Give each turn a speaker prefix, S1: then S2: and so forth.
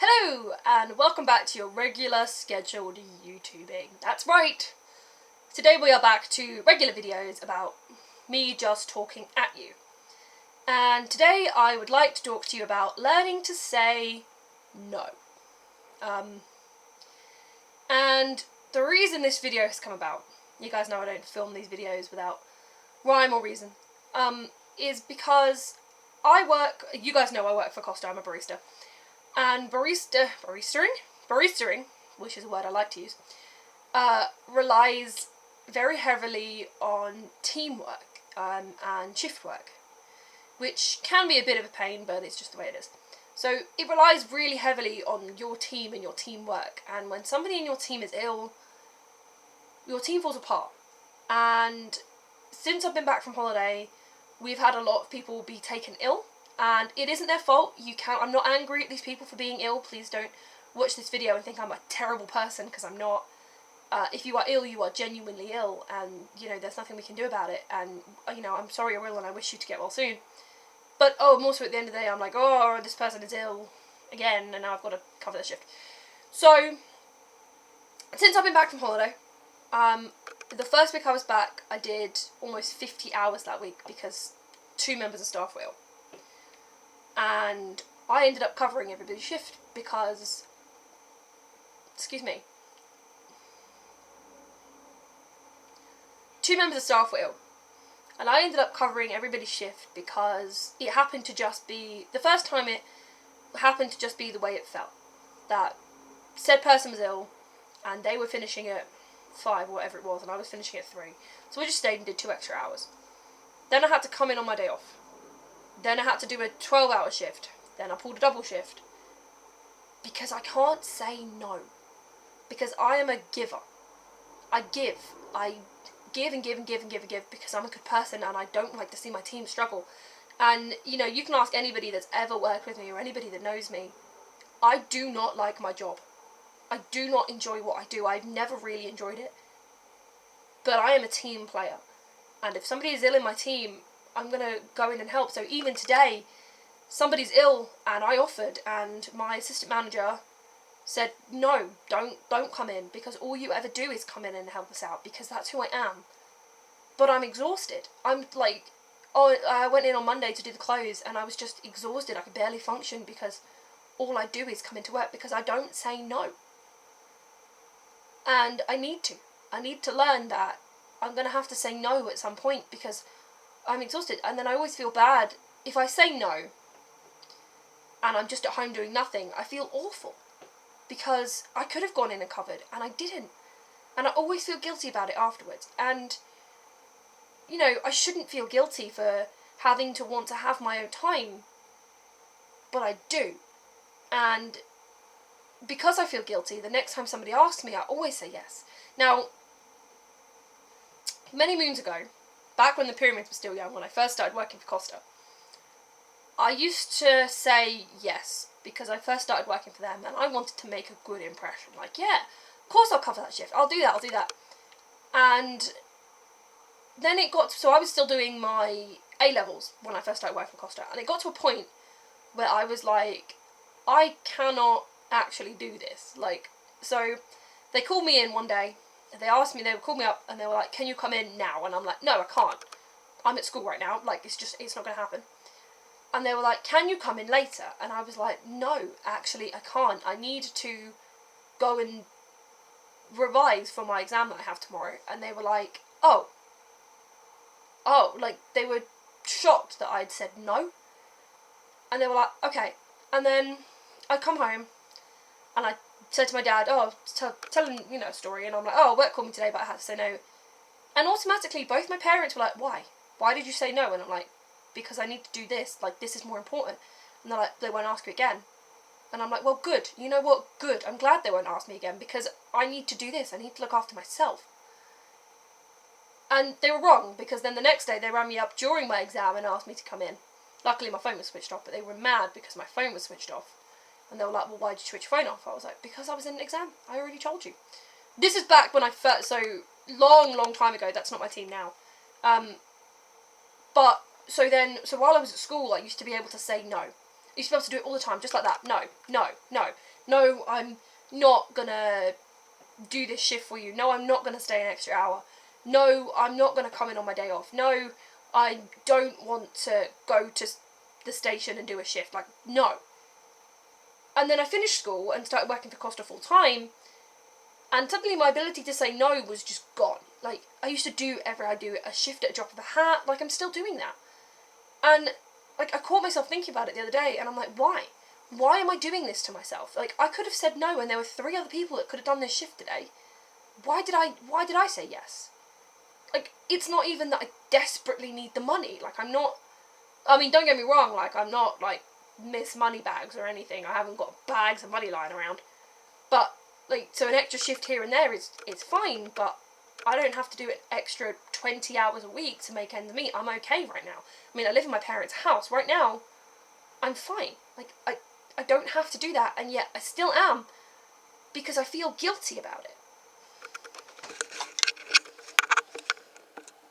S1: Hello, and welcome back to your regular scheduled YouTubing. That's right! Today we are back to regular videos about me just talking at you. And today I would like to talk to you about learning to say no. And the reason this video has come about, you guys know I don't film these videos without rhyme or reason, is because you guys know I work for Costa, I'm a barista. And baristering, which is a word I like to use, relies very heavily on teamwork and shift work, which can be a bit of a pain, but it's just the way it is. So it relies really heavily on your team and your teamwork, and when somebody in your team is ill, your team falls apart. And since I've been back from holiday, we've had a lot of people be taken ill. And it isn't their fault. I'm not angry at these people for being ill. Please don't watch this video and think I'm a terrible person, because I'm not. If you are ill, you are genuinely ill, and, there's nothing we can do about it. And, I'm sorry you're ill and I wish you to get well soon. But, more so at the end of the day, I'm like, oh, this person is ill again, and now I've got to cover the shift. So, since I've been back from holiday, the first week I was back, I did almost 50 hours that week because 2 members of staff were ill. And I ended up covering everybody's shift because, 2 members of staff were ill. And I ended up covering everybody's shift because it happened to just be, the first time it happened to just be the way it felt. That said person was ill, and they were finishing at 5 or whatever it was, and I was finishing at 3. So we just stayed and did 2 extra hours. Then I had to come in on my day off. Then I had to do a 12-hour shift. Then I pulled a double shift. Because I can't say no. Because I am a giver. I give. I give and give and give and give and give because I'm a good person and I don't like to see my team struggle. And, you can ask anybody that's ever worked with me or anybody that knows me. I do not like my job. I do not enjoy what I do. I've never really enjoyed it. But I am a team player. And if somebody is ill in my team, I'm going to go in and help. So even today, somebody's ill and I offered, and my assistant manager said, no, don't come in, because all you ever do is come in and help us out, because that's who I am. But I'm exhausted. I'm like, I went in on Monday to do the clothes and I was just exhausted. I could barely function because all I do is come into work because I don't say no. And I need to learn that I'm going to have to say no at some point because I'm exhausted. And then I always feel bad if I say no and I'm just at home doing nothing. I feel awful because I could have gone in and covered and I didn't. And I always feel guilty about it afterwards. And, I shouldn't feel guilty for having to want to have my own time, but I do. And because I feel guilty, the next time somebody asks me, I always say yes. Now, many moons ago, back when the Pyramids were still young, when I first started working for Costa, I used to say yes, because I first started working for them, and I wanted to make a good impression. Like, yeah, of course I'll cover that shift, I'll do that. And then so I was still doing my A-levels when I first started working for Costa, and it got to a point where I was like, I cannot actually do this. So they called me in one day, they would call me up, and they were like, can you come in now? And I'm like, no, I can't. I'm at school right now. It's not going to happen. And they were like, can you come in later? And I was like, no, actually, I can't. I need to go and revise for my exam that I have tomorrow. And they were like, oh, they were shocked that I'd said no. And they were like, okay. And then I come home, and I said to my dad, tell him, a story. And I'm like, work called me today, but I had to say no. And automatically, both my parents were like, why? Why did you say no? And I'm like, because I need to do this. This is more important. And they're like, they won't ask you again. And I'm like, well, good. You know what? Good. I'm glad they won't ask me again, because I need to do this. I need to look after myself. And they were wrong, because then the next day they rang me up during my exam and asked me to come in. Luckily, my phone was switched off, but they were mad because my phone was switched off. And they were like, well, why did you switch your phone off? I was like, because I was in an exam. I already told you. This is back when I first, so long time ago. That's not my team now. But, so while I was at school, I used to be able to say no. I used to be able to do it all the time, just like that. No. No, I'm not gonna do this shift for you. No, I'm not gonna stay an extra hour. No, I'm not gonna come in on my day off. No, I don't want to go to the station and do a shift. Like, no. And then I finished school and started working for Costa full time, and suddenly my ability to say no was just gone. Like, I used to do a shift at a drop of a hat. Like, I'm still doing that. And, like, I caught myself thinking about it the other day, and I'm like, why? Why am I doing this to myself? Like, I could have said no, and there were 3 other people that could have done this shift today. Why did I say yes? Like, it's not even that I desperately need the money. Like, I'm not, I mean, don't get me wrong, like, I'm not, like, Miss Moneybags or anything. I haven't got bags of money lying around. But, like, so an extra shift here and there is fine, but I don't have to do an extra 20 hours a week to make ends meet. I'm okay right now. I mean, I live in my parents' house. Right now, I'm fine. Like, I don't have to do that, and yet I still am, because I feel guilty about it.